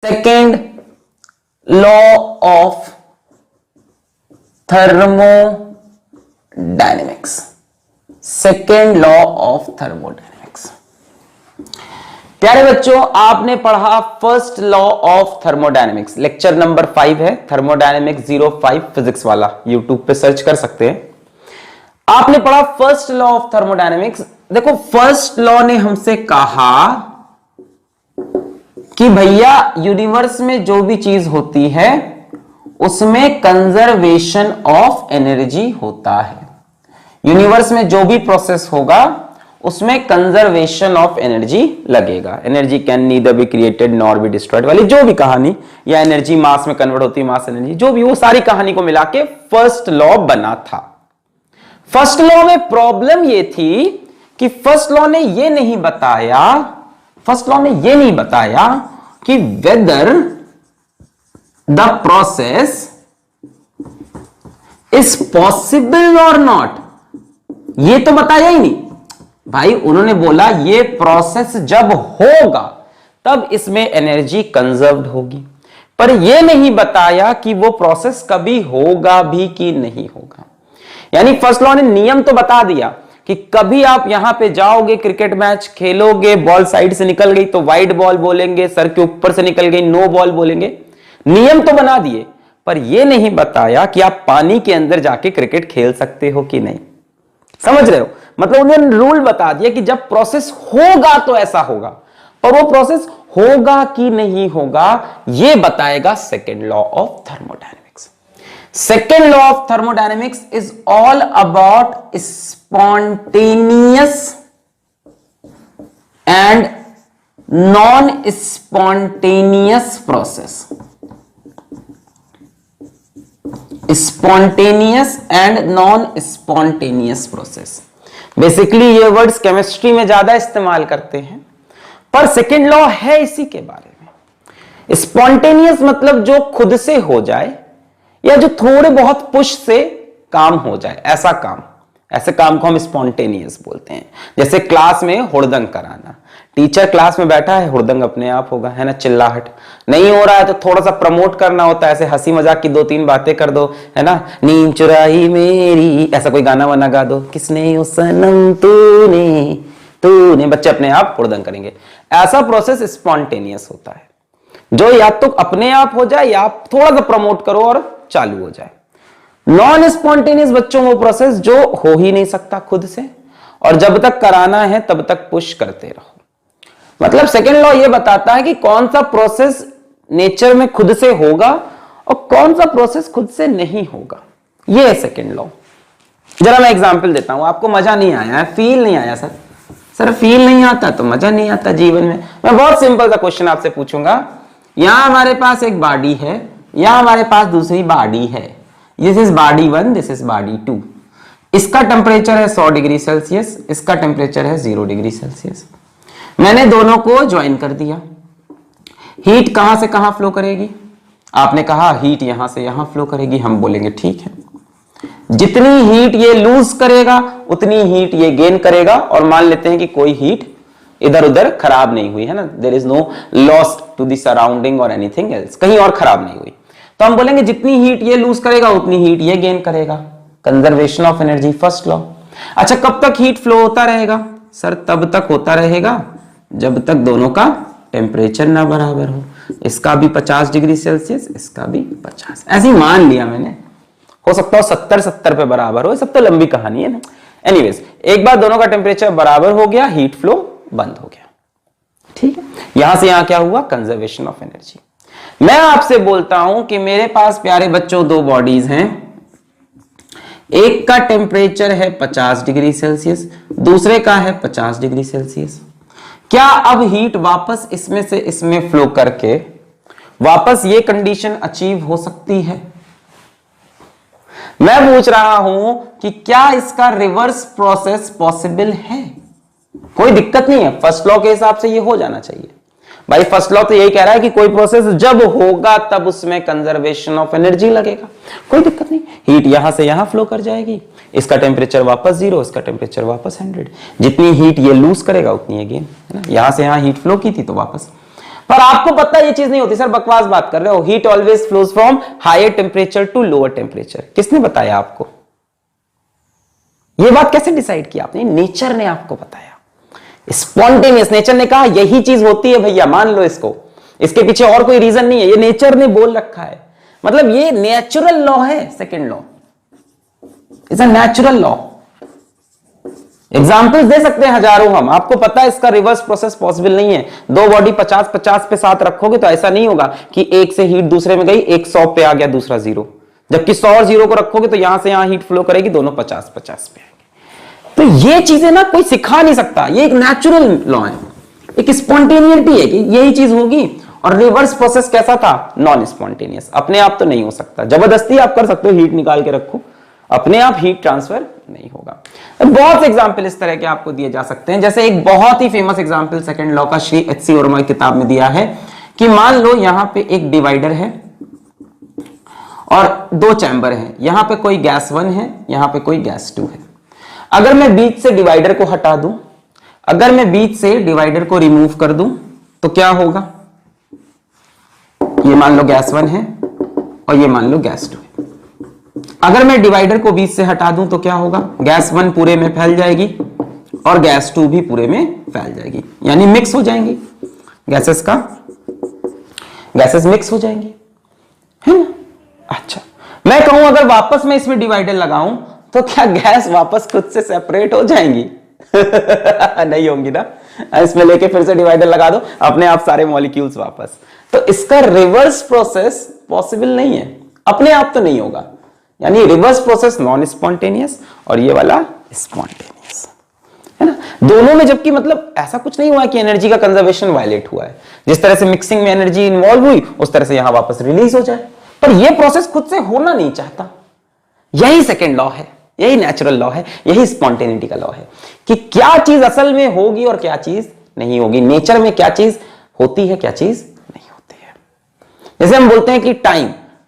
Second law of thermodynamics. Second law of thermodynamics. प्यारे बच्चों, आपने पढ़ा first law of thermodynamics, lecture number 5 है, थर्मोडायनेमिक्स 05 फिजिक्स वाला, यूट्यूब पे सर्च कर सकते हैं। आपने पढ़ा फर्स्ट लॉ ऑफ थर्मोडायनेमिक्स। देखो, फर्स्ट लॉ ने हमसे कहा कि भैया यूनिवर्स में जो भी चीज होती है उसमें कंजर्वेशन ऑफ एनर्जी होता है। यूनिवर्स में जो भी प्रोसेस होगा उसमें कंजर्वेशन ऑफ एनर्जी लगेगा। Energy can neither be created nor be destroyed वाली जो भी कहानी, या एनर्जी मास में कन्वर्ट होती है, मास एनर्जी, जो भी, वो सारी कहानी को मिला के फर्स्ट लॉ बना था। फर्स्ट लॉ में प्रॉब्लम ये थी कि फर्स्ट लॉ ने ये नहीं बताया कि whether the process is possible और नॉट, ये तो बताया ही नहीं भाई। उन्होंने बोला ये प्रोसेस जब होगा तब इसमें एनर्जी कंजर्व्ड होगी, पर यह नहीं बताया कि वो प्रोसेस कभी होगा भी कि नहीं होगा। यानी फर्स्ट लॉ ने नियम तो बता दिया कि कभी आप यहां पे जाओगे, क्रिकेट मैच खेलोगे, बॉल साइड से निकल गई तो वाइड बॉल बोलेंगे, सर के ऊपर से निकल गई नो बॉल बोलेंगे। नियम तो बना दिए, पर यह नहीं बताया कि आप पानी के अंदर जाके क्रिकेट खेल सकते हो कि नहीं। समझ रहे हो? मतलब उन्होंने रूल बता दिया कि जब प्रोसेस होगा तो ऐसा होगा, पर वो प्रोसेस होगा कि नहीं होगा यह बताएगा second law of thermodynamics. Second law of thermodynamics is all about spontaneous and non-spontaneous process. Spontaneous and non-spontaneous process. Basically ये वर्ड्स केमिस्ट्री में ज्यादा इस्तेमाल करते हैं, पर सेकेंड लॉ है इसी के बारे में। स्पॉन्टेनियस मतलब जो खुद से हो जाए या जो थोड़े बहुत पुश से काम हो जाए, ऐसा काम, ऐसे काम को हम स्पॉन्टेनियस बोलते हैं। जैसे क्लास में हुड़दंग कराना, टीचर क्लास में बैठा है, हुड़दंग अपने आप होगा, है ना। चिल्लाहट नहीं हो रहा है तो थोड़ा सा प्रमोट करना होता है, ऐसे हंसी मजाक की 2-3 बातें कर दो, है ना। नींद चुराई मेरी, ऐसा कोई गाना वाना गा दो, किसने ओ सनम तूने, बच्चे अपने आप हुड़दंग करेंगे। ऐसा प्रोसेस स्पॉन्टेनियस होता है, जो या तो अपने आप हो जाए या आप थोड़ा सा प्रमोट करो और चालू हो जाए। नॉन स्पॉन्टेनियस बच्चों वो प्रोसेस जो हो ही नहीं सकता खुद से, और जब तक कराना है तब तक पुश करते रहो। मतलब सेकेंड लॉ ये बताता है कि कौन सा प्रोसेस नेचर में खुद से होगा और कौन सा प्रोसेस खुद से नहीं होगा। ये है सेकेंड लॉ। जरा मैं एग्जांपल देता हूं, आपको मजा नहीं आया है, फील नहीं आया सर फील नहीं आता तो मजा नहीं आता जीवन में। मैं बहुत सिंपल सा क्वेश्चन आपसे पूछूंगा। यहां हमारे पास एक बॉडी है, यहां हमारे पास दूसरी बॉडी है, this is body 1, this is body 2। इसका टेम्परेचर है 100 डिग्री सेल्सियस, इसका टेम्परेचर है 0 डिग्री सेल्सियस। मैंने दोनों को ज्वाइन कर दिया। हीट कहां से कहां फ्लो करेगी? आपने कहा हीट यहां से यहां फ्लो करेगी, हम बोलेंगे ठीक है। जितनी हीट ये लूज करेगा उतनी हीट ये गेन करेगा, और मान लेते हैं कि कोई हीट इधर उधर खराब नहीं हुई, है ना। There is no loss to the surrounding और एनीथिंग एल्स, कहीं और खराब नहीं हुई। तो हम बोलेंगे जितनी हीट ये लूज करेगा उतनी हीट ये गेन करेगा। Conservation of energy, first law. अच्छा, कब तक हीट फ्लो होता रहेगा? सर तब तक होता रहेगा जब तक दोनों का टेम्परेचर ना बराबर हो। इसका भी 50 डिग्री सेल्सियस, इसका भी 50, ऐसे ही मान लिया मैंने। हो सकता हो 70 पे बराबर हो, सब तो लंबी कहानी है ना। एनीवेज, एक बार दोनों का टेम्परेचर बराबर हो गया, हीट फ्लो बंद हो गया, ठीक है। यहां से यहां क्या हुआ? Conservation of energy. मैं आपसे बोलता हूं कि मेरे पास प्यारे बच्चों 2 बॉडीज हैं, एक का टेम्परेचर है 50 डिग्री सेल्सियस, दूसरे का है 50 डिग्री सेल्सियस। क्या अब हीट वापस इसमें से इसमें फ्लो करके वापस ये कंडीशन अचीव हो सकती है? मैं पूछ रहा हूं कि क्या इसका रिवर्स प्रोसेस पॉसिबल है? कोई दिक्कत नहीं है, फर्स्ट लॉ के हिसाब से ये हो जाना चाहिए भाई। फर्स्ट लॉ तो यही कह रहा है कि कोई प्रोसेस जब होगा तब उसमें कंजर्वेशन ऑफ एनर्जी लगेगा, कोई दिक्कत नहीं। हीट यहां से यहां फ्लो कर जाएगी, इसका टेम्परेचर वापस 0, इसका टेम्परेचर वापस 100। जितनी हीट ये लूज करेगा उतनी ये गेन, है ना। यहां से यहां हीट फ्लो की थी तो वापस। पर आपको पता है ये चीज नहीं होती। सर बकवास बात कर रहे हो, heat always flows from higher temperature to lower temperature. किसने बताया आपको? ये बात कैसे डिसाइड किया आपने? नेचर ने आपको बताया, स्पॉन्टेनियस। नेचर ने कहा यही चीज होती है भैया, मान लो इसको, इसके पीछे और कोई रीजन नहीं है, ये नेचर ने बोल रखा है। मतलब ये नेचुरल लॉ है, second law is a natural law. Examples दे सकते हैं हजारों हम, आपको पता है इसका रिवर्स प्रोसेस पॉसिबल नहीं है। दो बॉडी 50-50 पे साथ रखोगे तो ऐसा नहीं होगा कि एक से हीट दूसरे में गई, एक 100 पे आ गया, दूसरा 0, जबकि 100 और 0 को रखोगे तो यहां से यहां हीट फ्लो करेगी, दोनों 50-50 पे आएंगे। तो ये चीजें ना कोई सिखा नहीं सकता, ये एक नेचुरल लॉ है, एक स्पॉन्टेनियटी है कि यही चीज होगी। और रिवर्स प्रोसेस कैसा था? Non spontaneous. अपने आप तो नहीं हो सकता, जबरदस्ती आप कर सकते हो, हीट निकाल के रखो, अपने आप हीट ट्रांसफर नहीं होगा। बहुत से एग्जाम्पल इस तरह के आपको दिए जा सकते हैं। जैसे एक बहुत ही फेमस एग्जाम्पल सेकंड लॉ का श्री H.C. वर्मा की किताब में दिया है कि मान लो यहां पे एक डिवाइडर है और दो चैम्बर है, यहां पे कोई गैस 1 है, यहां पे कोई गैस 2 है। अगर मैं बीच से डिवाइडर को हटा दूं, अगर मैं बीच से डिवाइडर को रिमूव कर दूं तो क्या होगा? ये मान लो गैस 1 है और ये मान लो गैस 2 है। अगर मैं डिवाइडर को बीच से हटा दूं तो क्या होगा? गैस 1 पूरे में फैल जाएगी और गैस 2 भी पूरे में फैल जाएगी, यानी मिक्स हो जाएंगी गैसेस मिक्स हो जाएंगी, है ना? अच्छा, मैं कहूं अगर वापस मैं इसमें डिवाइडर लगाऊं तो क्या गैस वापस खुद से सेपरेट हो जाएंगी? नहीं होंगी ना। इसमें लेके फिर से डिवाइडर लगा दो, अपने आप सारे मॉलिक्यूल्स वापस। तो इसका रिवर्स प्रोसेस पॉसिबल नहीं है, अपने आप तो नहीं होगा। यानी रिवर्स प्रोसेस नॉन स्पॉन्टेनियस और ये वाला स्पॉन्टेनियस, है ना। दोनों में जबकि मतलब ऐसा कुछ नहीं हुआ कि एनर्जी का कंजर्वेशन वायलेट हुआ है। जिस तरह से मिक्सिंग में एनर्जी इन्वॉल्व हुई उस तरह से यहां वापस रिलीज हो जाए, पर यह प्रोसेस खुद से होना नहीं चाहता। यही सेकेंड लॉ है, यही नेचुरल लॉ है, यही स्पॉन्टेनिटी का लॉ है कि क्या चीज असल में होगी और क्या चीज नहीं होगी। नेचर में क्या चीज होती है, क्या चीज नहीं होती है। जैसे हम बोलते हैं कि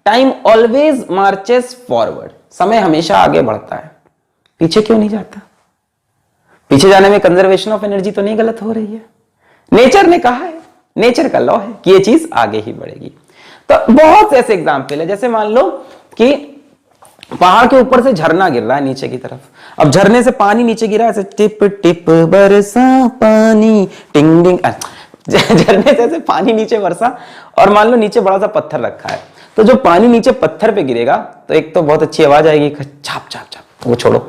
टाइम ऑलवेज मार्चेस फॉरवर्ड, समय हमेशा आगे बढ़ता है, पीछे क्यों नहीं जाता? पीछे जाने में कंजर्वेशन ऑफ एनर्जी तो नहीं गलत हो रही है? नेचर ने कहा है, नेचर का लॉ है कि ये चीज आगे ही बढ़ेगी। तो बहुत से ऐसे एग्जाम्पल है, जैसे मान लो कि पहाड़ के ऊपर से झरना गिर रहा है नीचे की तरफ। अब झरने से पानी नीचे गिरा है, ऐसे टिप टिप बरसा पानी टिंग टिंग, झरने से ऐसे पानी नीचे बरसा और मान लो नीचे बड़ा सा पत्थर रखा है। तो जो पानी नीचे पत्थर पे गिरेगा तो एक तो बहुत अच्छी आवाज आएगी, छाप छाप छाप, वो छोड़ो।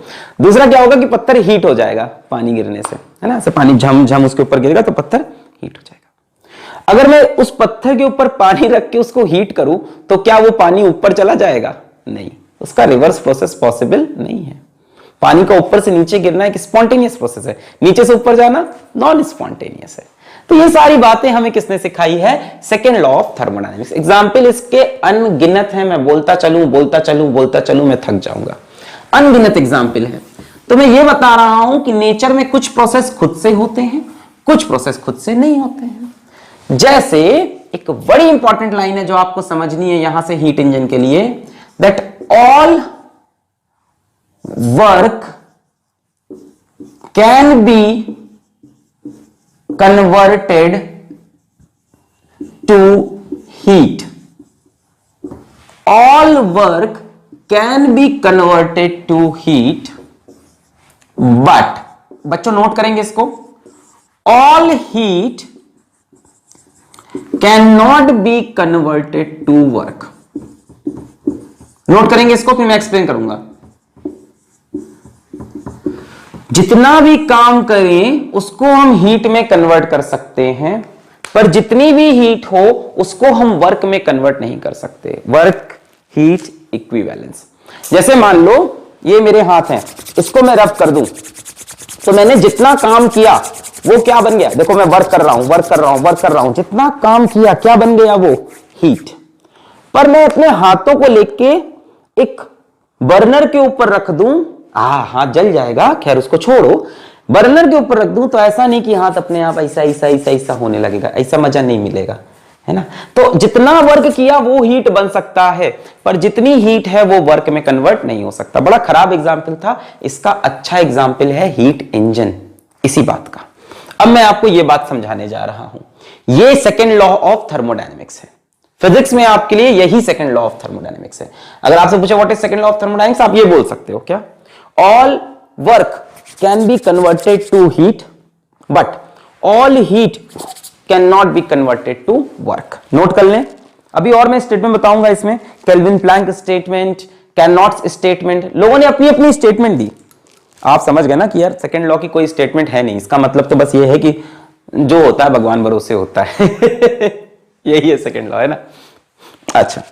दूसरा क्या होगा कि पत्थर हीट हो जाएगा पानी गिरने से, है ना। ऐसे पानी झम झम उसके ऊपर गिरेगा तो पत्थर हीट हो जाएगा। अगर मैं उस पत्थर के ऊपर पानी रख के उसको हीट करूं तो क्या वो पानी ऊपर चला जाएगा? नहीं, उसका रिवर्स प्रोसेस पॉसिबल नहीं है। पानी का ऊपर से नीचे गिरना एक स्पॉन्टेनियस प्रोसेस है, नीचे से ऊपर जाना नॉन स्पॉन्टेनियस है। तो ये सारी बातें हमें किसने सिखाई है? Second law of thermodynamics. Example इसके अनगिनत हैं, मैं बोलता चलूं मैं थक जाऊंगा। अनगिनत एग्जाम्पल है। तो मैं ये बता रहा हूं कि नेचर में कुछ प्रोसेस खुद से होते हैं, कुछ प्रोसेस खुद से नहीं होते हैं। जैसे एक बड़ी इंपॉर्टेंट लाइन है जो आपको समझनी है यहां से हीट इंजन के लिए, that all work can be converted to heat. All work can be converted to heat, but बच्चों नोट करेंगे इसको, all heat cannot be converted to work. Note करेंगे इसको, फिर मैं एक्सप्लेन करूंगा। जितना भी काम करें उसको हम हीट में कन्वर्ट कर सकते हैं, पर जितनी भी हीट हो उसको हम वर्क में कन्वर्ट नहीं कर सकते। Work heat equivalence. जैसे मान लो ये मेरे हाथ हैं, इसको मैं रब कर दूं तो मैंने जितना काम किया वो क्या बन गया? देखो मैं वर्क कर रहा हूं, जितना काम किया क्या बन गया? वो हीट। पर मैं अपने हाथों को लेके एक बर्नर के ऊपर रख दूं, हाथ जल जाएगा, खैर उसको छोड़ो। बर्नर के ऊपर रख दूं तो ऐसा नहीं कि हाथ अपने आप ऐसा होने लगेगा, ऐसा मजा नहीं मिलेगा, है ना। तो जितना वर्क किया वो हीट बन सकता है, पर जितनी हीट है वो वर्क में कन्वर्ट नहीं हो सकता। बड़ा खराब एग्जाम्पल था, इसका अच्छा एग्जाम्पल है हीट इंजन, इसी बात का। अब मैं आपको यह बात समझाने जा रहा हूं ये सेकेंड लॉ ऑफ थर्मोडायनेमिक्स है। फिजिक्स में आपके लिए यही सेकेंड लॉ ऑफ थर्मोडायनेमिक्स है। अगर आपसे पूछे what is second law of thermodynamics, आप ये बोल सकते हो क्या, all work can be converted to heat but all heat can not be converted to work. Note कर लें, अभी और मैं स्टेटमेंट बताऊंगा इसमें, Kelvin Planck statement, Carnot's statement, लोगों ने अपनी अपनी स्टेटमेंट दी। आप समझ गए ना कि यार सेकेंड लॉ की कोई स्टेटमेंट है नहीं, इसका मतलब तो बस ये है कि जो होता है भगवान भरोसे होता है यही है सेकेंड लॉ, है ना। अच्छा,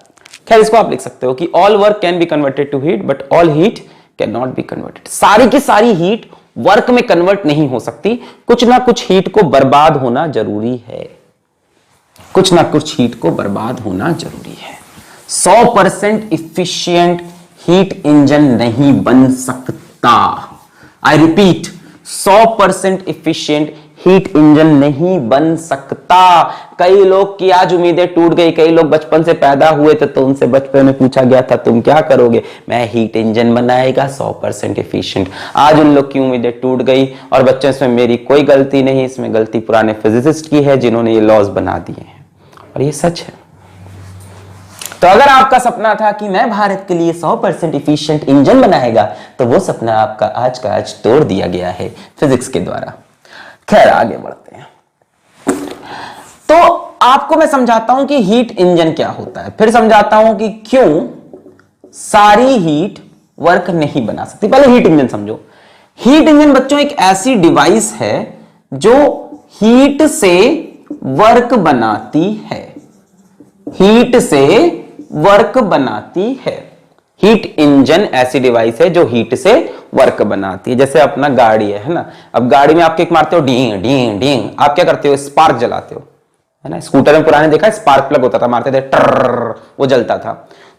खैर इसको आप लिख सकते हो कि all work can be converted to heat but all heat can not be converted. सारी की सारी हीट वर्क में कन्वर्ट नहीं हो सकती, कुछ ना कुछ हीट को बर्बाद होना जरूरी है, कुछ ना कुछ हीट को बर्बाद होना जरूरी है। 100% इफिशिएंट हीट इंजन नहीं बन सकता। I repeat, 100% efficient heat engine नहीं बन सकता। कई लोग की आज उम्मीदें टूट गई, कई लोग बचपन से पैदा हुए थे तो उनसे बचपन में पूछा गया था तुम क्या करोगे, मैं हीट इंजन बनाएगा 100% इफिशिएंट। आज उन लोग की उम्मीदें टूट गई और बच्चों, इसमें मेरी कोई गलती नहीं, इसमें गलती पुराने फिजिसिस्ट की है जिन्होंने ये लॉज बना दिए हैं, और ये सच है। तो अगर आपका सपना था कि मैं भारत के लिए 100% इफिशिएंट इंजन बनाएगा, तो वो सपना आपका आज का आज तोड़ दिया गया है फिजिक्स के द्वारा। खैर आगे बढ़ते हैं। तो आपको मैं समझाता हूं कि हीट इंजन क्या होता है, फिर समझाता हूं कि क्यों सारी हीट वर्क नहीं बना सकती। पहले हीट इंजन समझो। हीट इंजन बच्चों एक ऐसी डिवाइस है जो हीट से वर्क बनाती है, हीट से वर्क बनाती है। हीट इंजन ऐसी डिवाइस है जो हीट से वर्क बनाती है। जैसे अपना गाड़ी है ना, अब गाड़ी में आप किक मारते हो, डींग डींग डींग, आप क्या करते हो, स्पार्क जलाते हो, है ना। स्कूटर में पुराने देखा स्पार्क प्लग होता था, मारते थे टर्र, वो जलता था,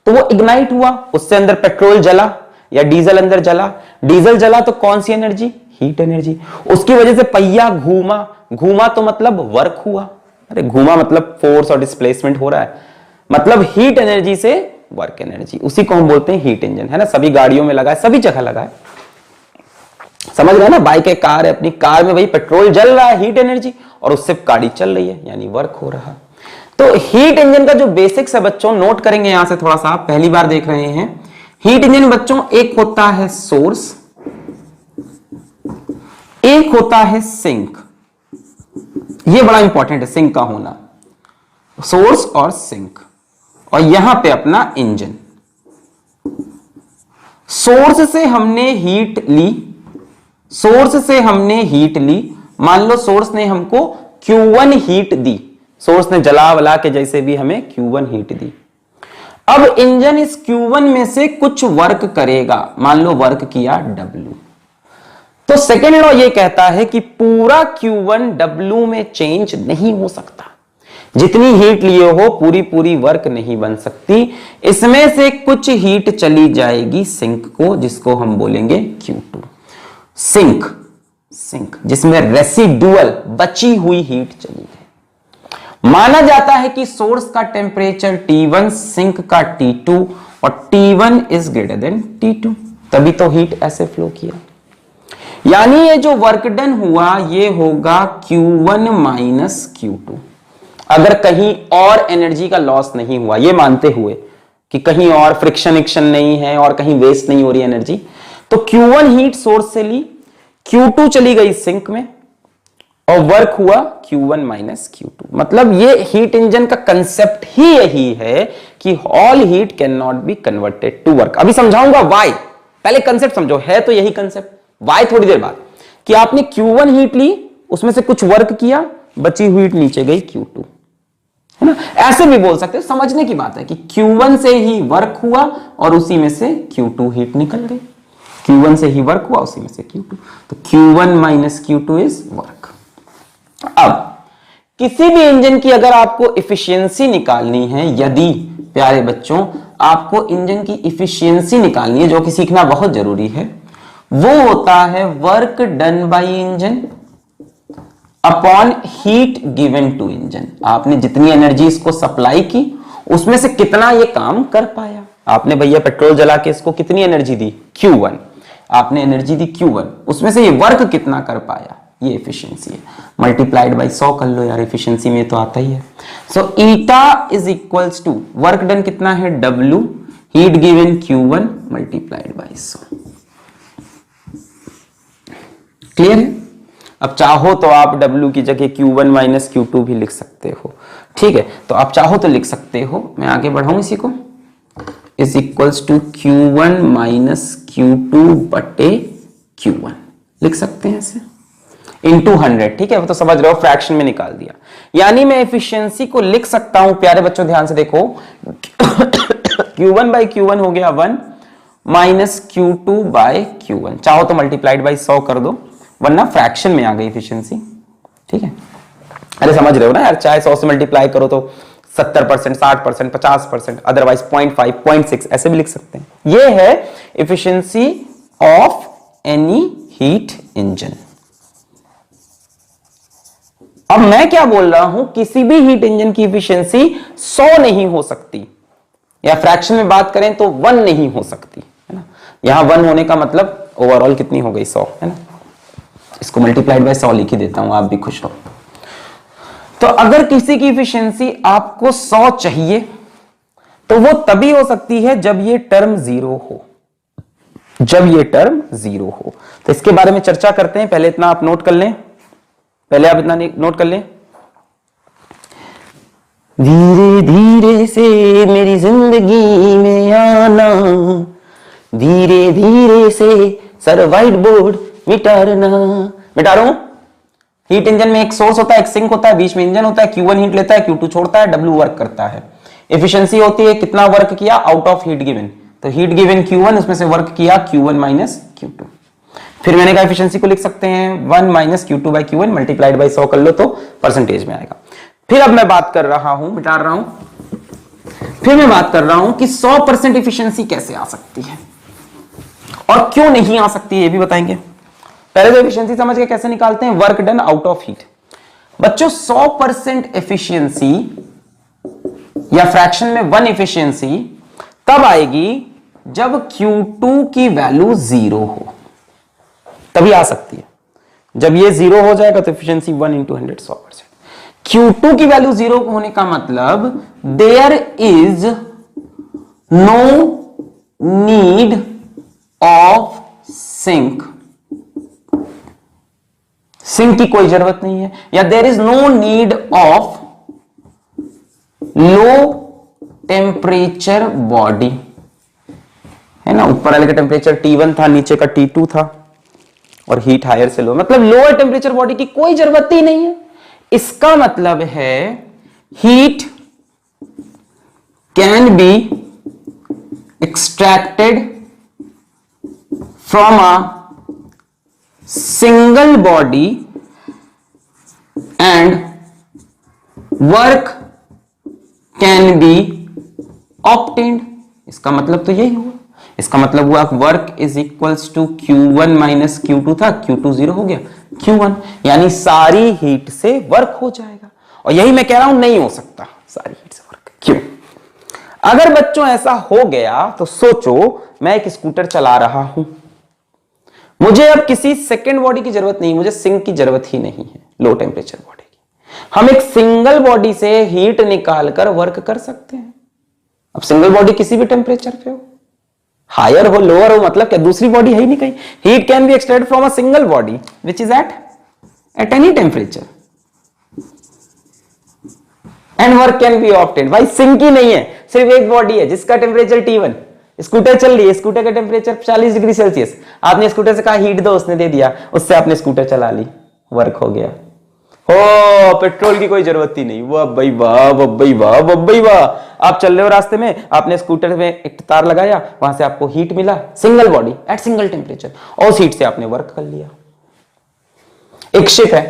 तो वो इग्नाइट हुआ, उससे अंदर पेट्रोल जला या डीजल अंदर जला। डीजल जला तो कौन सी एनर्जी, हीट एनर्जी। उसकी वजह से पहिया घूमा, घूमा तो मतलब वर्क हुआ, अरे घूमा मतलब फोर्स और डिस्प्लेसमेंट हो रहा है, मतलब हीट एनर्जी से वर्क एनर्जी, उसी को हम बोलते हैं हीट इंजन, है ना। सभी गाड़ियों में लगा है, सभी जगह लगा है, समझ रहे हैं ना। बाइक है, कार है, अपनी कार में वही पेट्रोल जल रहा है, हीट एनर्जी, और उससे गाड़ी चल रही है, यानी वर्क हो रहा। तो हीट इंजन का जो बेसिक्स है बच्चों, नोट करेंगे यहां से थोड़ा सा, आप पहली बार देख रहे हैं। हीट इंजन बच्चों, एक होता है सोर्स, एक होता है सिंक। ये बड़ा इंपॉर्टेंट है सिंक का होना, सोर्स और सिंक, और यहां पे अपना इंजन। सोर्स से हमने हीट ली, सोर्स से हमने हीट ली, मान लो सोर्स ने हमको Q1 हीट दी, सोर्स ने जला वला के जैसे भी हमें Q1 हीट दी। अब इंजन इस Q1 में से कुछ वर्क करेगा, मान लो वर्क किया W, तो सेकेंड लॉ ये कहता है कि पूरा Q1 W में चेंज नहीं हो सकता। जितनी हीट लिए हो पूरी पूरी वर्क नहीं बन सकती, इसमें से कुछ हीट चली जाएगी सिंक को, जिसको हम बोलेंगे Q2। सिंक, सिंक जिसमें रेसिडुअल बची हुई हीट चली गई। माना जाता है कि सोर्स का टेम्परेचर T1, सिंक का T2, और T1 is greater than T2, तभी तो हीट ऐसे फ्लो किया। यानी ये जो वर्क डन हुआ ये होगा Q1 माइनस Q2। अगर कहीं और एनर्जी का लॉस नहीं हुआ, ये मानते हुए कि कहीं और फ्रिक्शन एक्शन नहीं है और कहीं वेस्ट नहीं हो रही एनर्जी, तो Q1 हीट सोर्स से ली, Q2 चली गई सिंक में, और वर्क हुआ Q1 माइनस Q2। मतलब ये हीट इंजन का कंसेप्ट ही यही है कि all heat can not be converted to work. अभी समझाऊंगा वाई, पहले कंसेप्ट समझो, है तो यही कंसेप्ट। वाई थोड़ी देर बाद, कि आपने Q1 हीट ली, उसमें से कुछ वर्क किया, बची हुई हीट नीचे गई Q2, है ना। ऐसे भी बोल सकते हो, समझने की बात है कि Q1 से ही वर्क हुआ और उसी में से Q2 हीट निकल गई। Q1 से ही वर्क हुआ, उसी में से Q2, तो Q1 minus Q2 is work. अब किसी भी इंजन की अगर आपको इफिशियंसी निकालनी है, यदि प्यारे बच्चों आपको इंजन की इफिशियंसी निकालनी है, जो कि सीखना बहुत जरूरी है, वो होता है work done by engine upon heat given to engine. आपने जितनी एनर्जी इसको सप्लाई की, उसमें से कितना ये काम कर पाया। आपने भैया पेट्रोल जला के इसको कितनी एनर्जी दी, Q1, आपने एनर्जी दी Q1, उसमें से ये वर्क कितना कर पाया, ये एफिशिएंसी है, मल्टीप्लाइड बाय 100 कर लो यार, एफिशिएंसी में तो आता ही है। So eta is equals to work done कितना है W, heat given Q1 multiplied by 100। Clear है? अब चाहो तो आप W की जगह Q1 माइनस Q2 भी लिख सकते हो, ठीक है? तो आप चाहो तो लिख सकते हो, मैं आगे बढ़ाऊं इसी को, is equals to Q1 minus Q2 बटे Q1 लिख सकते हैं ऐसे, इंटू 100, ठीक है? वो तो समझ रहे हो, फ्रैक्शन में निकाल दिया। यानी मैं एफिशिएंसी को लिख सकता हूं, प्यारे बच्चों ध्यान से देखो, Q1 बाई Q1 हो गया 1 माइनस Q2 बाय Q1, चाहो तो मल्टीप्लाइड बाई 100 कर दो, वरना फ्रैक्शन में आ गई एफिशिएंसी, ठीक है? अरे समझ रहे हो ना यार, चाहे 100 से मल्टीप्लाई करो तो 70%, 60%, 50%, अदरवाइज 0.5, 0.6 ऐसे भी लिख सकते हैं। ये है efficiency of any heat engine. अब मैं क्या बोल रहा हूं, किसी भी हीट इंजन की एफिशिएंसी 100 नहीं हो सकती, या फ्रैक्शन में बात करें तो 1 नहीं हो सकती, है ना? यहां 1 होने का मतलब ओवरऑल कितनी हो गई, 100, है ना? इसको मल्टीप्लाइड बाय 100 लिख ही देता हूं, आप भी खुश हो। तो अगर किसी की एफिशिएंसी आपको 100 चाहिए तो वो तभी हो सकती है जब ये टर्म 0 हो, जब ये टर्म 0 हो। तो इसके बारे में चर्चा करते हैं, पहले इतना आप नोट कर लें, पहले आप इतना नोट कर लें, धीरे धीरे से मेरी जिंदगी में आना, धीरे धीरे से सर व्हाइट बोर्ड मिटाना। मिटा रहा हूं। हीट इंजन में एक सोर्स होता है, एक सिंक होता है, बीच में इंजन होता है, Q1 हीट लेता है, Q2 छोड़ता है, W वर्क करता है। एफिशिएंसी होती है कितना वर्क किया आउट ऑफ हीट गिवन, तो हीट गिवन Q1, उसमें से वर्क किया Q1 माइनस Q2। फिर मैंने कहा एफिशिएंसी को लिख सकते हैं 1 minus Q2 by Q1 multiplied by 100 कर लो तो परसेंटेज में आएगा। फिर अब मैं बात कर रहा हूं, मिटा रहा हूं, फिर मैं बात कर रहा हूं कि 100% एफिशिएंसी कैसे आ सकती है और क्यों नहीं आ सकती है, ये भी बताएंगे। पहले तो एफिशिएंसी समझ के कैसे निकालते हैं, work done out of heat. बच्चों 100% एफिशिएंसी या फ्रैक्शन में 1 एफिशिएंसी तब आएगी जब Q2 की वैल्यू 0 हो, तभी आ सकती है। जब ये 0 हो जाएगा तो एफिशिएंसी 1 इंटू 100 100%। Q2 की वैल्यू 0 होने का मतलब there is no need of sink, sink की कोई जरूरत नहीं है, या there is no need of low temperature body, है ना? ऊपर वाले का टेम्परेचर T1 था, नीचे का T2 था, और हीट हायर से लो, मतलब लोअर टेम्परेचर बॉडी की कोई जरूरत ही नहीं है। इसका मतलब है heat can be extracted from a single body and work can be obtained। इसका मतलब तो यही हुआ, इसका मतलब हुआ work is equals to Q1 minus Q2 था, Q2 0 हो गया, Q1, यानी सारी हीट से वर्क हो जाएगा। और यही मैं कह रहा हूं नहीं हो सकता सारी हीट से वर्क, क्यों? अगर बच्चों ऐसा हो गया तो सोचो मैं एक स्कूटर चला रहा हूं, मुझे अब किसी सेकेंड बॉडी की जरूरत नहीं, मुझे सिंक की जरूरत ही नहीं है, लो टेम्परेचर बॉडी की। हम एक सिंगल बॉडी से हीट निकालकर वर्क कर सकते हैं। अब सिंगल बॉडी किसी भी टेम्परेचर पे हो, हायर हो लोअर हो, मतलब क्या दूसरी बॉडी है ही नहीं कहीं। Heat can be extracted from a single body which is at any temperature and work can B obtained. भाई सिंक ही नहीं है, सिर्फ एक बॉडी है जिसका टेम्परेचर T1, स्कूटर चल रही है, स्कूटर का टेम्परेचर 40 डिग्री सेल्सियस, आपने स्कूटर से कहा हीट दो, उसने दे दिया, उससे आपने स्कूटर चला ली, वर्क हो गया। हो पेट्रोल की कोई जरूरत ही नहीं, वाह भाई वाह, वाह भाई वाह, वाह भाई वाह। आप चल रहे हो रास्ते में, आपने स्कूटर में एक तार लगाया, वहां से आपको हीट मिला, single body at single temperature, और उस हीट से आपने वर्क कर लिया। एक शिप है,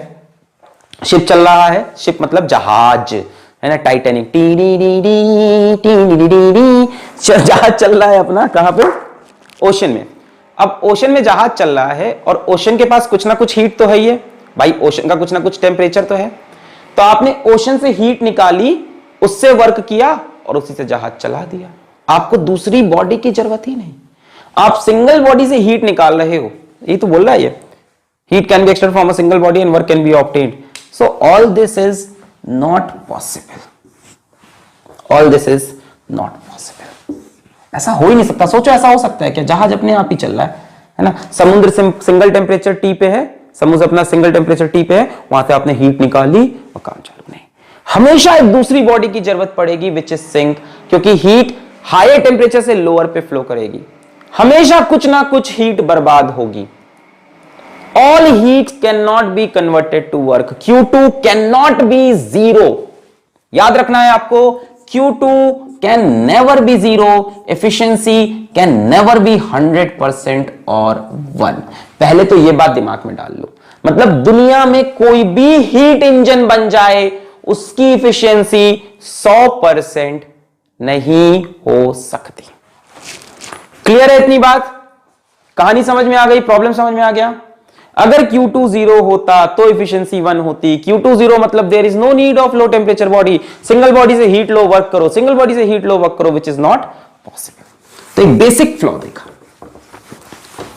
शिप चल रहा है, शिप मतलब जहाज, है ना? Titanic, T D D D T D D D, जहाज चल रहा है अपना, कहां पे? ओशन में। अब ओशन में जहाज चल रहा है और ओशन के पास कुछ ना कुछ हीट तो है ही है भाई, ओशन का कुछ ना कुछ टेम्परेचर तो है। तो आपने ओशन से हीट निकाली, उससे वर्क किया और उसी से जहाज चला दिया। आपको दूसरी बॉडी की जरूरत ही नहीं, आप सिंगल बॉडी से हीट निकाल रहे हो। ये तो बोल रहा है ये Heat can be extracted from a single body and work can be obtained. So all this is not possible. All this is not possible. ऐसा हो ही नहीं सकता. सोचो ऐसा हो सकता है क्या? जहाज अपने आप ही चल रहा है ना. समुद्र सिंगल टेम्परेचर टी पे है, समुद्र अपना सिंगल टेम्परेचर टी पे है, वहां से आपने हीट निकाली और काम चालू. नहीं, हमेशा एक दूसरी बॉडी की जरूरत पड़ेगी विच इज सिंक, क्योंकि हीट हायर टेम्परेचर से लोअर पे फ्लो करेगी. हमेशा कुछ ना कुछ हीट बर्बाद होगी. All heat cannot be converted to work. Q2 cannot be zero. याद रखना है आपको, Q2 can never be zero. Efficiency can never be 100% और 1. पहले तो ये बात दिमाग में डाल लो. मतलब दुनिया में कोई भी हीट इंजन बन जाए, उसकी इफिशियंसी 100% नहीं हो सकती. क्लियर है इतनी बात? कहानी समझ में आ गई? प्रॉब्लम समझ में आ गया? अगर Q2 0 होता तो इफिशियंसी 1 होती. Q2 0 मतलब there is no need of low temperature body. Single body से हीट लो वर्क करो, सिंगल बॉडी से हीट लो वर्क करो, विच इज नॉट पॉसिबल. तो एक बेसिक फ्लॉ देखा,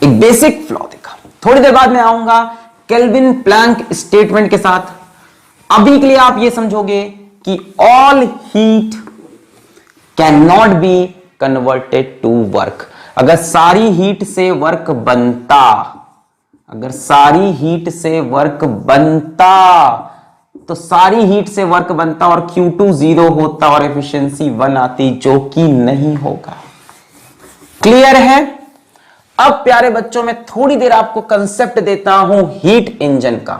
एक बेसिक फ्लॉ देखा. थोड़ी देर बाद मैं आऊंगा केल्विन प्लैंक स्टेटमेंट के साथ. अभी के लिए आप ये समझोगे कि all heat can not be converted to work. अगर सारी हीट से वर्क बनता, अगर सारी हीट से वर्क बनता, तो सारी हीट से वर्क बनता और Q2 0 होता और एफिशिएंसी 1 आती, जो कि नहीं होगा. क्लियर है? अब प्यारे बच्चों में थोड़ी देर आपको कंसेप्ट देता हूं हीट इंजन का.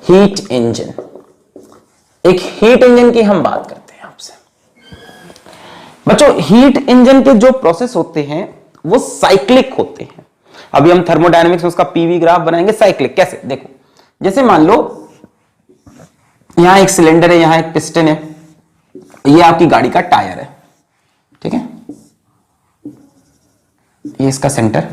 हीट इंजन, एक हीट इंजन की हम बात करते हैं आपसे. बच्चों, हीट इंजन के जो प्रोसेस होते हैं वो साइक्लिक होते हैं. अभी हम थर्मोडायनेमिक्स में उसका पीवी ग्राफ बनाएंगे. साइक्लिक कैसे? देखो, जैसे मान लो यहां एक सिलेंडर है, यहां एक पिस्टन है, ये आपकी गाड़ी का टायर है, ठीक है. ये इसका सेंटर,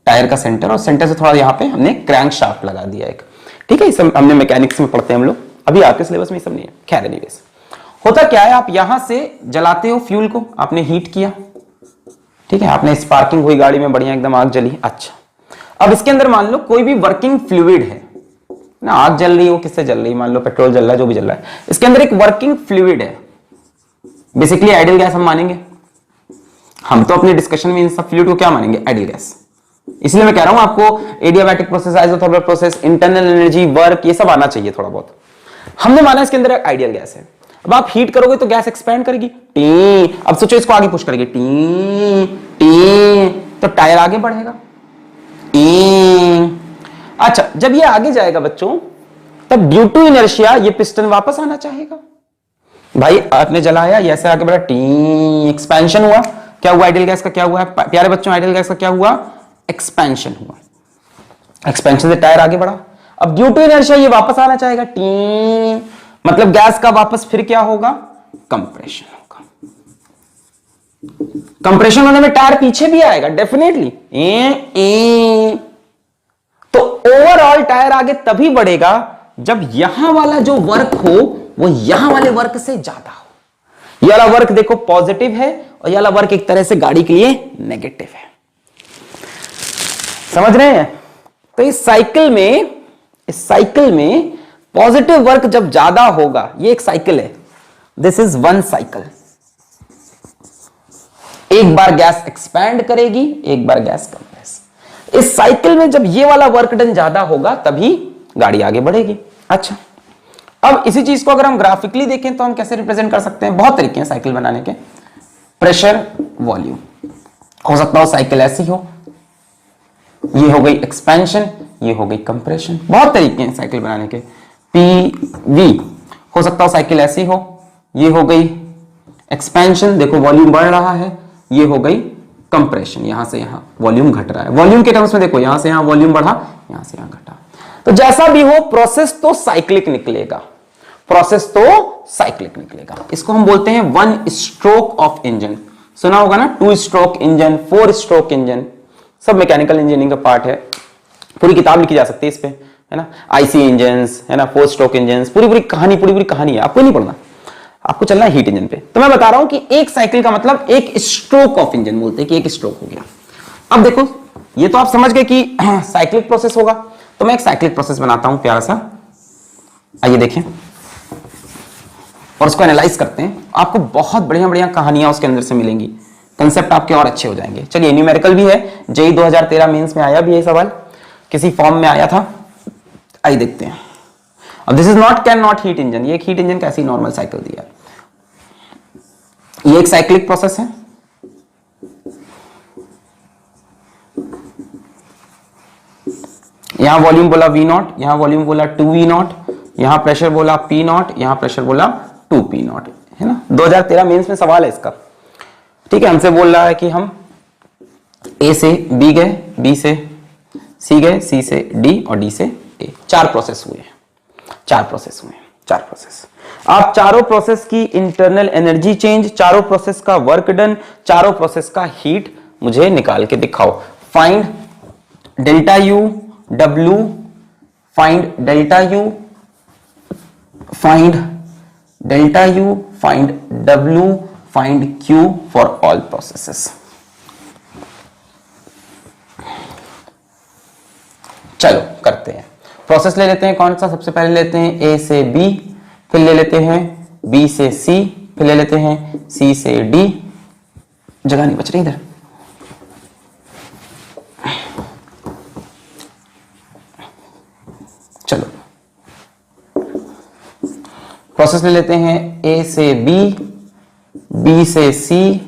टायर का सेंटर, और सेंटर से थोड़ा यहां पे हमने क्रैंक शाफ्ट लगा दिया एक, ठीक है. ये सब हमने मैकेनिक्स में पढ़ते हैं हम लोग, अभी आपके सिलेबस में ये सब नहीं है. खैर एनीवेज, होता क्या है, आप यहां से जलाते हो फ्यूल को, आपने हीट किया, ठीक है, आपने स्पार्किंग हुई गाड़ी में, बढ़िया एकदम आग जली. अच्छा, अब इसके अंदर मान लो कोई भी वर्किंग फ्लूइड है ना, आग जल रही हो, किससे जल रही, मान लो पेट्रोल जल रहा है, जो भी जल रहा है, इसके अंदर एक वर्किंग फ्लूइड है. बेसिकली आइडियल गैस हम मानेंगे. हम तो अपने डिस्कशन में इन सब फ्लूइड को क्या मानेंगे? Ideal gas. इसलिए मैं कह रहा हूं आपको adiabatic process, isothermal process, internal energy, work, ये सब आना चाहिए थोड़ा बहुत. हमने माना इसके अंदर एक आइडियल गैस है. अब आप हीट करोगे तो गैस एक्सपैंड करेगी, टी. अब सोचो इसको आगे पुश करेगी, टी टी, तो टायर आगे बढ़ेगा, टी. अच्छा, जब ये आगे जाएगा बच्चों, तब ड्यू टू इनर्शिया ये पिस्टन वापस आना चाहेगा. भाई आपने जलाया, ये ऐसे आगे बढ़ा, टी, एक्सपेंशन हुआ. क्या हुआ आइडियल गैस का? क्या हुआ प्यारे बच्चों? आइडियल गैस का क्या हुआ? एक्सपेंशन हुआ. एक्सपेंशन से टायर आगे बढ़ा. अब ड्यू टू इनर्शिया ये वापस आना चाहेगा, टी, मतलब गैस का वापस फिर क्या होगा? कंप्रेशन होगा. कंप्रेशन होने में टायर पीछे भी आएगा डेफिनेटली. तो ओवरऑल टायर आगे तभी बढ़ेगा जब यहां वाला जो वर्क हो वो यहां वाले वर्क से ज्यादा हो. ये वाला वर्क देखो पॉजिटिव है और ये वाला वर्क एक तरह से गाड़ी के लिए नेगेटिव है. समझ रहे हैं? तो इस साइकिल में पॉजिटिव वर्क जब ज्यादा होगा, ये एक साइकिल है, दिस इज वन साइकिल. एक बार गैस एक्सपैंड करेगी, एक बार गैस कंप्रेस. इस साइकिल में जब ये वाला वर्क डन ज्यादा होगा तभी गाड़ी आगे बढ़ेगी. अच्छा, अब इसी चीज को अगर हम ग्राफिकली देखें तो हम कैसे रिप्रेजेंट कर सकते हैं? बहुत तरीके हैं साइकिल बनाने के. प्रेशर, वॉल्यूम, हो सकता हो साइकिल ऐसी हो, ये हो गई एक्सपेंशन, ये हो गई कंप्रेशन. बहुत तरीके हैं साइकिल बनाने के. पीवी, हो सकता हो साइकिल ऐसी हो, ये हो गई एक्सपेंशन, देखो वॉल्यूम बढ़ रहा है, ये हो गई कंप्रेशन, यहां से यहां वॉल्यूम घट रहा है. वॉल्यूम के टर्म्स में देखो, यहां से यहां वॉल्यूम बढ़ा, यहां से यहां घटा. तो जैसा भी हो प्रोसेस तो साइक्लिक निकलेगा, प्रोसेस तो साइक्लिक निकलेगा. इसको हम बोलते हैं वन स्ट्रोक ऑफ इंजन. सुना होगा ना, 2 स्ट्रोक इंजन, 4 स्ट्रोक इंजन, सब मैकेनिकल इंजीनियरिंग का पार्ट है. पूरी किताब लिखी जा सकती है इस पे, है ना. आईसी इंजन्स, है ना, 4 स्ट्रोक इंजन्स, पूरी कहानी है. आपको नहीं पढ़ना, आपको चलना है हीट इंजन पे. तो मैं बता रहा हूं कि एक साइकिल का मतलब एक स्ट्रोक ऑफ इंजन बोलते हैं कि एक स्ट्रोक हो गया. अब देखो ये तो आप समझ गए कि साइक्लिक प्रोसेस होगा, तो मैं एक साइक्लिक प्रोसेस बनाता हूं प्यारा सा, आइए देखें और उसको एनालाइज करते हैं। आपको बहुत बढ़िया बढ़िया कहानियां उसके अंदर से मिलेंगी, कंसेप्ट आपके और अच्छे हो जाएंगे। चलिए, न्यूमेरिकल भी है, जेई 2013 मेंस में आया भी ये सवाल, किसी फॉर्म में आया था, आइए देखते हैं। अब this is not can not heat engine, ये एक हीट इंजन कैसी नॉर्मल साइकिल दिया, ये एक साइक्लिक प्रोसेस है। यहां वॉल्यूम बोला V0, यहां वॉल्यूम बोला 2V0, यहां प्रेशर बोला P0, यहां प्रेशर बोला 2P0, है ना। 2013 मेंस में सवाल है इसका, ठीक है। हमसे बोल रहा है कि हम A से B गए, B से C गए, C से D और D से A, 4 प्रोसेस हुए, 4 प्रोसेस हुए, 4 प्रोसेस। आप चारों प्रोसेस की इंटरनल एनर्जी चेंज, चारों प्रोसेस का वर्क डन, चारों प्रोसेस का हीट मुझे निकाल के दिखाओ। Find delta U W, find delta U, find delta U, find W, find Q for all processes. चलो करते हैं, प्रोसेस ले लेते हैं। कौन सा सबसे पहले लेते हैं? A से B, फिर ले लेते हैं B से C, फिर ले लेते हैं C से D। जगह नहीं बच रही इधर। चलो प्रोसेस ले लेते हैं, A से B, B से C,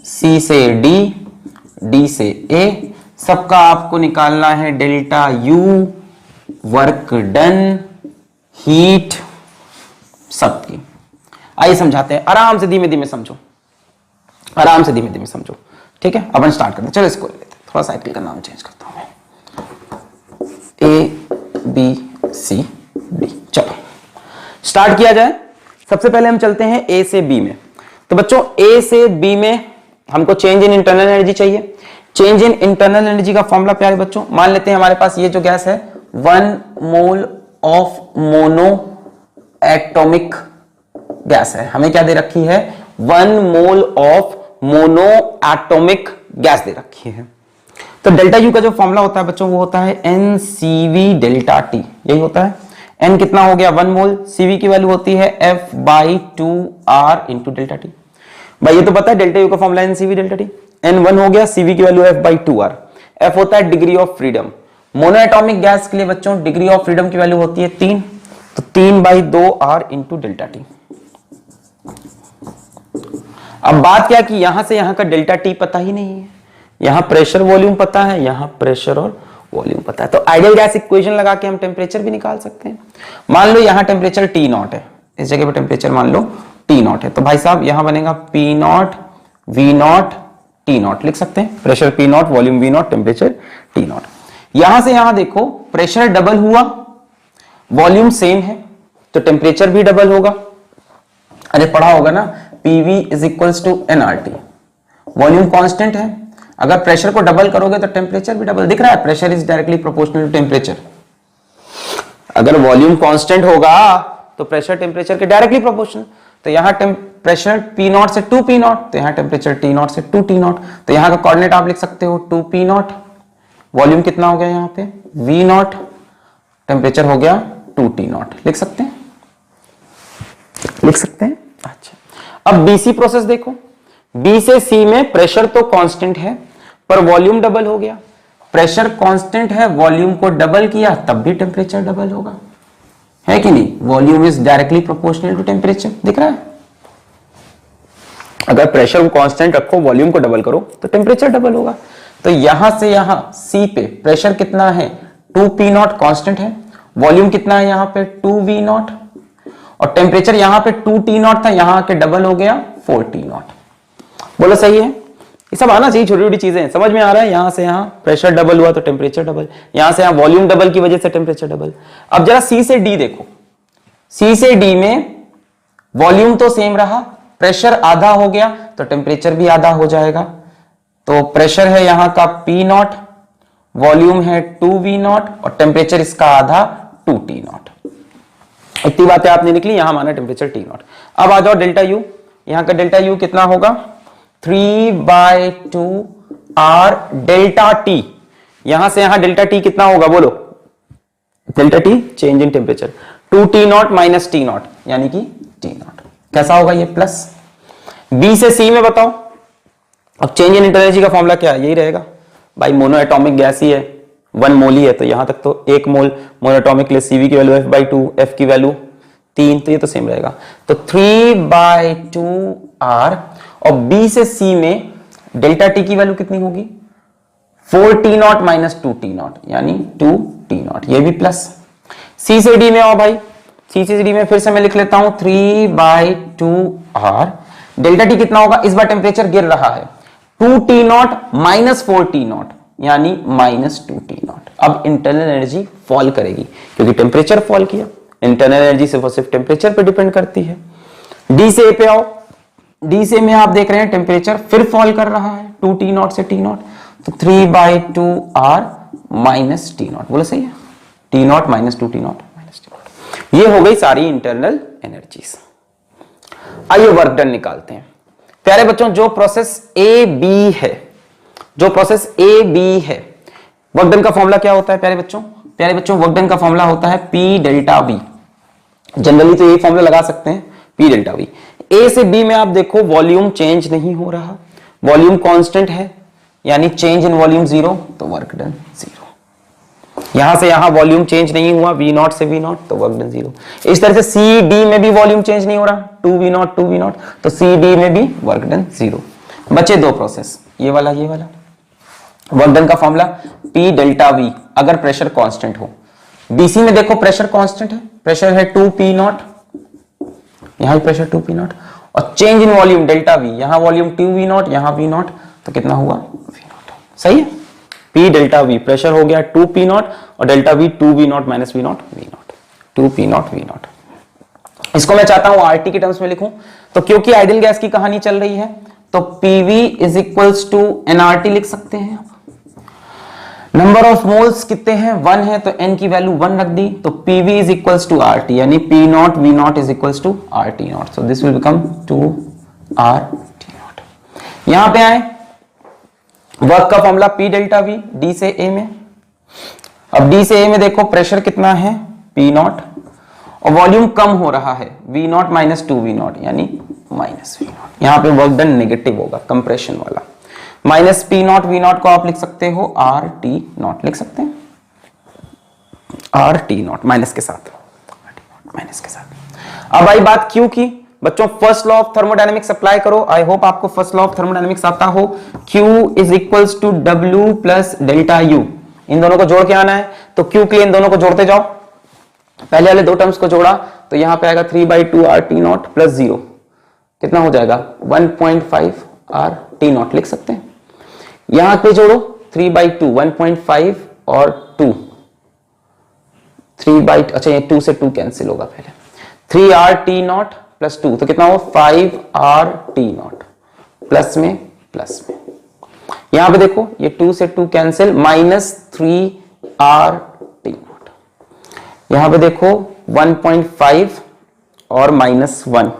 C से D, D से A। सबका आपको निकालना है delta U, work done, heat, सबकी। आइए समझाते हैं, आराम से धीमे धीमे समझो, आराम से धीमे धीमे समझो, ठीक है। अपन स्टार्ट करते हैं। चलो इसको ले लेते हैं, थोड़ा साइकिल का नाम चेंज करता हूं मैं, A B C D। चलो स्टार्ट किया जाए। सबसे पहले हम चलते हैं A से B में। तो बच्चों A से B में हमको चेंज इन इंटरनल एनर्जी चाहिए। चेंज इन इंटरनल एनर्जी का फॉर्मूला प्यारे बच्चों, मान लेते हैं हमारे पास ये जो गैस है 1 mole of mono atomic gas है। हमें क्या दे रखी है? 1 mole of mono atomic gas दे रखी है। तो डेल्टा यू का जो फॉर्मूला होता है बच्चों वो होता है NCV डेल्टा T, यही होता है। N कितना हो गया? 1 मोल, CV की वैल्यू होती है F/2R इंटू डेल्टा T। भाई ये तो पता है डेल्टा यू का formula NCV delta T। N1 हो गया, CV की वैल्यू F/2R। F होता है degree of freedom. Mono atomic gas के लिए बच्चों डिग्री ऑफ फ्रीडम की वैल्यू होती है 3, तो 3/2R इंटू डेल्टा T। अब बात क्या कि यहां से यहां का डेल्टा T पता ही नहीं है, यहां प्रेशर वॉल्यूम पता है, यहां प्रेशर और वॉल्यूम पता है। तो आइडियल गैस इक्वेशन लगा के हम टेम्परेचर भी निकाल सकते हैं। मान लो यहां टेम्परेचर T0 है, इस जगह पे टेम्परेचर मान लो T0 है, तो भाई साहब यहां बनेगा P0 V0 T0, लिख सकते हैं। Pressure P0, volume V0, temperature T0। यहां से यहां देखो प्रेशर डबल हुआ, वॉल्यूम सेम है, तो टेम्परेचर भी डबल होगा। अरे पढ़ा होगा ना, PV is equals to nRT। Volume constant है, अगर प्रेशर को डबल करोगे तो टेम्परेचर भी डबल। दिख रहा है, pressure is directly proportional to temperature. अगर वॉल्यूम कांस्टेंट होगा तो प्रेशर टेम्परेचर के डायरेक्टली प्रोपोर्शनल। तो यहां प्रेशर P0 से 2P0, तो यहां टेम्परेचर T0 से 2T0। तो यहां का कोऑर्डिनेट आप लिख सकते हो 2P0। वॉल्यूम कितना हो गया यहां पे? V0, टेम्परेचर हो गया 2T0। लिख सकते हैं, लिख सकते हैं। अच्छा, अब BC प्रोसेस देखो। B से C में प्रेशर तो कांस्टेंट है पर वॉल्यूम डबल हो गया। प्रेशर कांस्टेंट है, वॉल्यूम को डबल किया तब भी टेम्परेचर डबल होगा, है कि नहीं? Volume is directly proportional to temperature, दिख रहा है। अगर प्रेशर को कांस्टेंट रखो, वॉल्यूम को डबल करो तो टेम्परेचर डबल होगा। तो यहां से यहां C पे प्रेशर कितना है? 2P0 कांस्टेंट है, वॉल्यूम कितना है यहां पे? 2V0, और टेम्परेचर यहां पे 2T0 था, यहां के डबल हो गया 4T0। बोलो सही है? ये सब आना चाहिए, छोटी छोटी चीजें समझ में आ रहा है। यहां से यहां प्रेशर डबल हुआ तो टेम्परेचर डबल, यहां से यहां वॉल्यूम डबल की वजह से टेम्परेचर डबल। अब जरा C से D देखो। C से D में वॉल्यूम तो सेम रहा, प्रेशर आधा हो गया तो टेम्परेचर भी आधा हो जाएगा। तो प्रेशर है यहां का P0, वॉल्यूम है 2V0 और टेम्परेचर इसका आधा 2T0। इतनी बातें आपने निकली, यहां माना टेम्परेचर T0। अब आ जाओ डेल्टा U। यहां का डेल्टा U कितना होगा? 3/2R delta T। यहां से यहां डेल्टा टी कितना होगा बोलो, delta T change in temperature 2T0 minus T0 यानी कि T0। कैसा होगा ये प्लस। बी से सी में बताओ, अब चेंज इन इंटरनल एनर्जी का फॉर्मूला क्या है, यही रहेगा भाई, मोनो एटॉमिक गैस ही है, 1 मोल ही है, तो यहां तक तो 1 मोल मोनोएटॉमिक के लिए CV की वैल्यू F/2, F की वैल्यू 3, तो ये तो सेम रहेगा, तो 3/2R। और B से C में डेल्टा टी की वैल्यू कितनी होगी, 4T0 माइनस 2T0 यानी 2T0, ये भी प्लस। C से D में आओ भाई, C से D में फिर से मैं लिख लेता हूं 3/2R। डेल्टा टी कितना होगा, इस बार टेम्परेचर गिर रहा है, 2T0 माइनस 4T0 यानी माइनस 2T0। अब इंटरनल एनर्जी फॉल करेगी क्योंकि टेम्परेचर फॉल किया, इंटरनल एनर्जी सिर्फ टेम्परेचर पे डिपेंड करती है। डी से ए पे आओ, डी से में आप देख रहे हैं टेम्परेचर फिर फॉल कर रहा है 2T0 से T0, तो 3/2R माइनस T0, बोलो सही है, T0 minus 2T0 minus T0। ये हो गई सारी इंटरनल एनर्जीज। आइए वर्क डन निकालते हैं। प्यारे बच्चों, जो प्रोसेस ए बी है, जो प्रोसेस ए बी है, वर्क डन का फॉर्मूला क्या होता है प्यारे बच्चों, प्यारे बच्चों वर्क डन का फॉर्मूला होता है P डेल्टा V। जनरली तो यही फॉर्मूला लगा सकते हैं, P डेल्टा V। ए से बी में आप देखो वॉल्यूम चेंज नहीं हो रहा, वॉल्यूम कांस्टेंट है, यानी चेंज इन वॉल्यूम 0, तो वर्क डन 0। यहां से यहां वॉल्यूम चेंज नहीं हुआ, V0 से V0, तो वर्क डन 0। इस तरह से सी डी में भी वॉल्यूम चेंज नहीं हो रहा, 2V0 तो सी डी में भी वर्क डन 0। बचे दो प्रोसेस, ये वाला ये वाला। वर्क डन का फॉर्मूला P डेल्टा V अगर प्रेशर कांस्टेंट हो। डीसी में देखो प्रेशर कांस्टेंट है, प्रेशर है 2P0, यहां भी प्रेशर 2P0, और change in volume delta V, यहां वॉल्यूम 2V0, यहां V0, तो कितना हुआ V0। सही है, P डेल्टा V प्रेशर हो गया 2P0 और delta V 2V0 minus V0, 2P0 V0। इसको मैं चाहता हूं RT के टर्म्स में लिखूं, तो क्योंकि आइडियल गैस की कहानी चल रही है तो PV is equals to nRT लिख सकते हैं। नंबर ऑफ मोल्स कितने हैं, 1 है, तो n की वैल्यू 1 रख दी, तो PV is equals to RT यानी P0 V0 is equals to RT0, so this will become 2RT0। यहां पे आए, वर्क का formula P delta V, D से A में। अब D से A में देखो प्रेशर कितना है P0 और वॉल्यूम कम हो रहा है V0 माइनस 2V0 यानी माइनस V0। यहां पे वर्क डन नेगेटिव होगा, कंप्रेशन वाला। माइनस P0 V0 को आप लिख सकते हो RT0, लिख सकते हैं RT0 माइनस के साथ, माइनस के साथ। अब आई बात Q की, बच्चों first law of thermodynamics apply करो। आई होप आपको फर्स्ट लॉ ऑफ थर्मोडायनेमिक्स आता हो। Q is equals to W plus delta U, इन दोनों को जोड़ के आना है, तो Q के लिए इन दोनों को जोड़ते जाओ। पहले वाले दो टर्म्स को जोड़ा तो यहां पे आएगा 3/2RT0 प्लस 0, कितना हो जाएगा 1.5RT0, लिख सकते हैं। यहां पे जोड़ो 3/2, 1.5 और 2, 3/, अच्छा ये 2 से 2 कैंसिल होगा पहले, 3RT0 प्लस 2, तो कितना हो 5RT0, प्लस में प्लस में। यहां पे देखो ये 2 से 2 कैंसिल, माइनस 3RT0। यहां पे देखो 1.5 और माइनस 1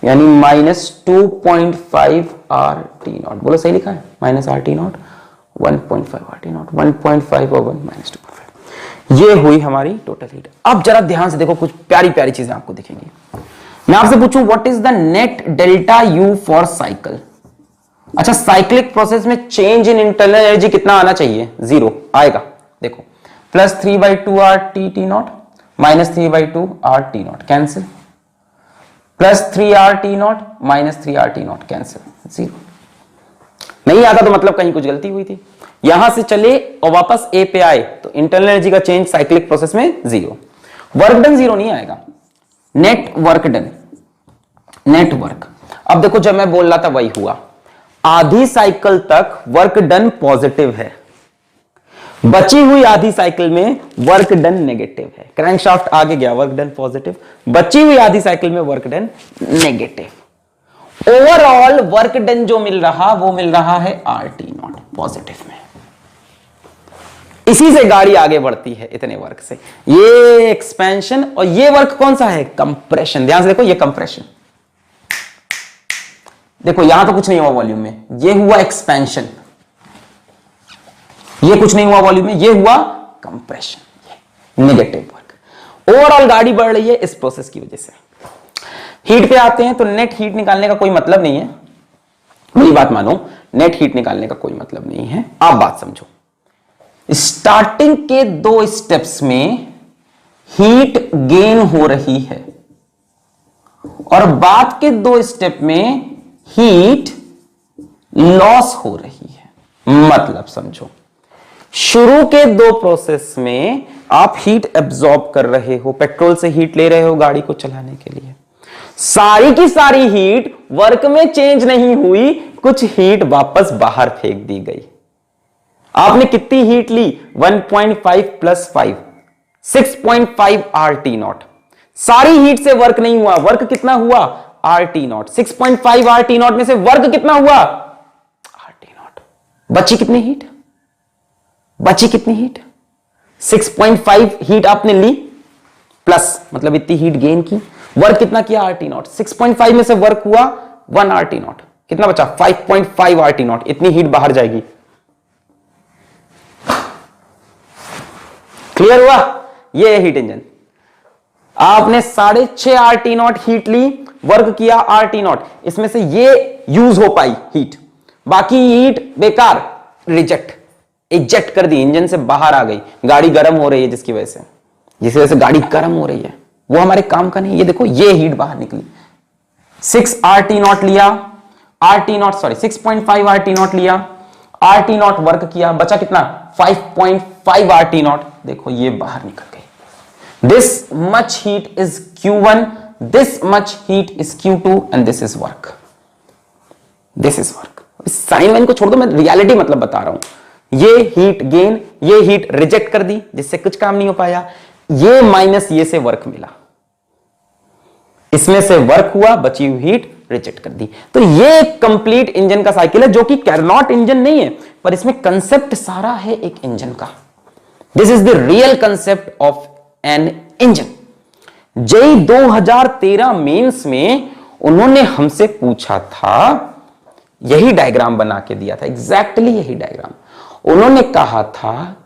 यानी माइनस 2.5RT0, बोलो सही लिखा है, माइनस RT0, 1.5RT0, 1.5 और 1 माइनस 2.5। ये हुई हमारी टोटल हीट। अब जरा ध्यान से देखो, कुछ प्यारी प्यारी चीजें आपको दिखेंगी। मैं आपसे पूछूं what is the net delta U for cycle. अच्छा, साइक्लिक प्रोसेस में चेंज इन इंटरनल एनर्जी कितना आना चाहिए, 0 आएगा। देखो plus 3/2RT0 minus 3/2RT0 cancel, plus 3RT0 minus 3RT0 cancel, 0। नहीं आता तो मतलब कहीं कुछ गलती हुई थी। यहां से चले और वापस A पे आए तो इंटरनल एनर्जी का चेंज साइक्लिक प्रोसेस में 0। वर्क डन 0 नहीं आएगा, net work done, net work. अब देखो जब मैं बोल रहा था वही हुआ, आधी साइकिल तक वर्क डन पॉजिटिव है, बची हुई आधी साइकिल में वर्क डन नेगेटिव है। क्रैंकशाफ्ट आगे गया, वर्क डन पॉजिटिव, बची हुई आधी साइकिल में work done negative. Overall work done जो मिल रहा वो मिल रहा है RT0 पॉजिटिव में। इसी से गाड़ी आगे बढ़ती है, इतने वर्क से। ये एक्सपेंशन और ये वर्क कौन सा है, कंप्रेशन। ध्यान से देखो, ये कंप्रेशन, देखो यहां तो कुछ नहीं हुआ वॉल्यूम में, ये हुआ एक्सपेंशन। ये कुछ नहीं हुआ वॉल्यूम में, ये हुआ कंप्रेशन, नेगेटिव वर्क। ओवरऑल गाड़ी बढ़ रही है इस प्रोसेस की वजह से। हीट पे आते हैं तो नेट हीट निकालने का कोई मतलब नहीं है, मेरी बात मानो, नेट हीट निकालने का कोई मतलब नहीं है। आप बात समझो, स्टार्टिंग के 2 स्टेप्स में हीट गेन हो रही है और बाद के 2 स्टेप में हीट लॉस हो रही है। मतलब समझो, शुरू के 2 प्रोसेस में आप हीट एब्जॉर्ब कर रहे हो, पेट्रोल से हीट ले रहे हो गाड़ी को चलाने के लिए, सारी की सारी हीट वर्क में चेंज नहीं हुई, कुछ हीट वापस बाहर फेंक दी गई। आपने कितनी हीट ली? 1.5 + 5 6.5 RT0। सारी हीट से वर्क नहीं हुआ, वर्क कितना हुआ? RT0। 6.5 RT0 में से वर्क कितना हुआ? RT0। बची कितनी हीट? बची कितनी हीट? 6.5 हीट आपने ली प्लस, मतलब इतनी हीट गेन की, वर्क कितना किया? RT0। 6.5 में से वर्क हुआ 1 RT0, कितना बचा? 5.5 RT0। इतनी हीट बाहर जाएगी। क्लियर हुआ? ये है हीट इंजन। आपने 6.5 RT0 हीट ली, वर्क किया RT0, इसमें से ये यूज हो पाई हीट, बाकी हीट बेकार, रिजेक्ट, इजेक्ट कर दी, इंजन से बाहर आ गई, गाड़ी गर्म हो रही है जिसकी वजह से गाड़ी गर्म हो रही है, वो हमारे काम का नहीं। ये देखो, ये हीट बाहर निकली। 6 RT0 लिया, 6.5 RT0 लिया, RT0 वर्क किया, बचा कितना? 5.5 RT0। देखो ये बाहर निकल गई। This much heat is Q1, this much heat is Q2 and this is work. This is work. Sine line को छोड़ दो, मैं रियलिटी मतलब बता रहा हूं। ये हीट गेन, ये हीट रिजेक्ट कर दी, जिससे कुछ काम नहीं हो पाया, ये माइनस ये से वर्क मिला, इसमें से वर्क हुआ, बची हुई हीट रिजेक्ट कर दी। तो ये एक कंप्लीट इंजन का साइकिल है, जो कि कैरनॉट इंजन नहीं है, पर इसमें कंसेप्ट सारा है एक इंजन का। This is the real concept of an engine. JEE 2013 mains में उन्होंने हमसे पूछा था, यही डायग्राम बना के दिया था, एग्जैक्टली यही डायग्राम। उन्होंने कहा था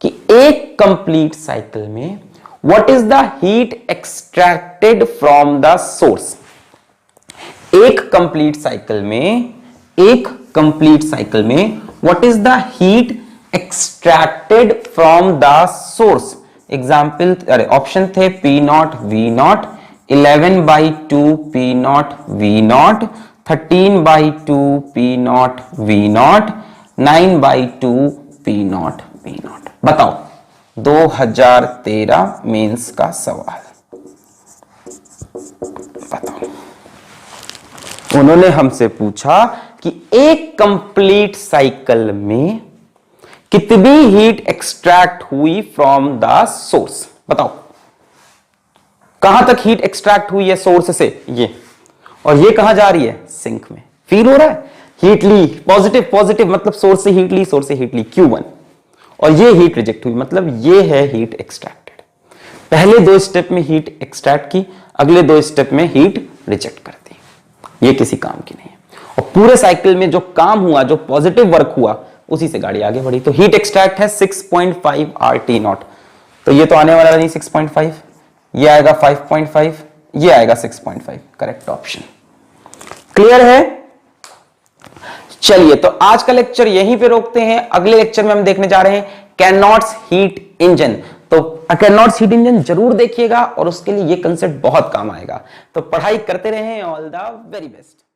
कि एक कंप्लीट साइकिल में what is the heat extracted from the source. एक कंप्लीट साइकिल में what is the heat extracted from the source. Example, अरे ऑप्शन थे P0 V0, 11/2 P0 V0, 13/2 P0 V0, 9/2 P0 V0। बताओ, 2013 मेंस का सवाल। बताओ, उन्होंने हमसे पूछा कि एक कंप्लीट साइकिल में कितनी हीट एक्सट्रैक्ट हुई फ्रॉम द सोर्स। बताओ, कहां तक हीट एक्सट्रैक्ट हुई है सोर्स से? ये, और ये कहां जा रही है? सिंक में। फील हो रहा है? हीट ली, पॉजिटिव पॉजिटिव, मतलब सोर्स से हीट ली, सोर्स से हीट ली, Q1, और ये हीट रिजेक्ट हुई, मतलब ये है हीट एक्सट्रैक्टेड। पहले 2 स्टेप में हीट एक्सट्रैक्ट की, अगले 2 स्टेप में हीट रिजेक्ट कर दी। ये किसी काम की नहीं है, और पूरे साइकिल में जो काम हुआ, जो पॉजिटिव वर्क हुआ, उसी से गाड़ी आगे बढ़ी। तो हीट एक्सट्रैक्ट है 6.5 RT0, तो ये तो आने वाला नहीं 6.5, ये आएगा 5.5, ये आएगा 6.5, करेक्ट ऑप्शन। क्लियर है? चलिए, तो आज का लेक्चर यहीं पे रोकते हैं। अगले लेक्चर में हम देखने जा रहे हैं कैरनॉट्स हीट इंजन। तो कैरनॉट्स हीट इंजन जरूर देखिएगा, और उसके लिए ये कंसेप्ट बहुत काम आएगा। तो पढ़ाई करते रहें। All the very best.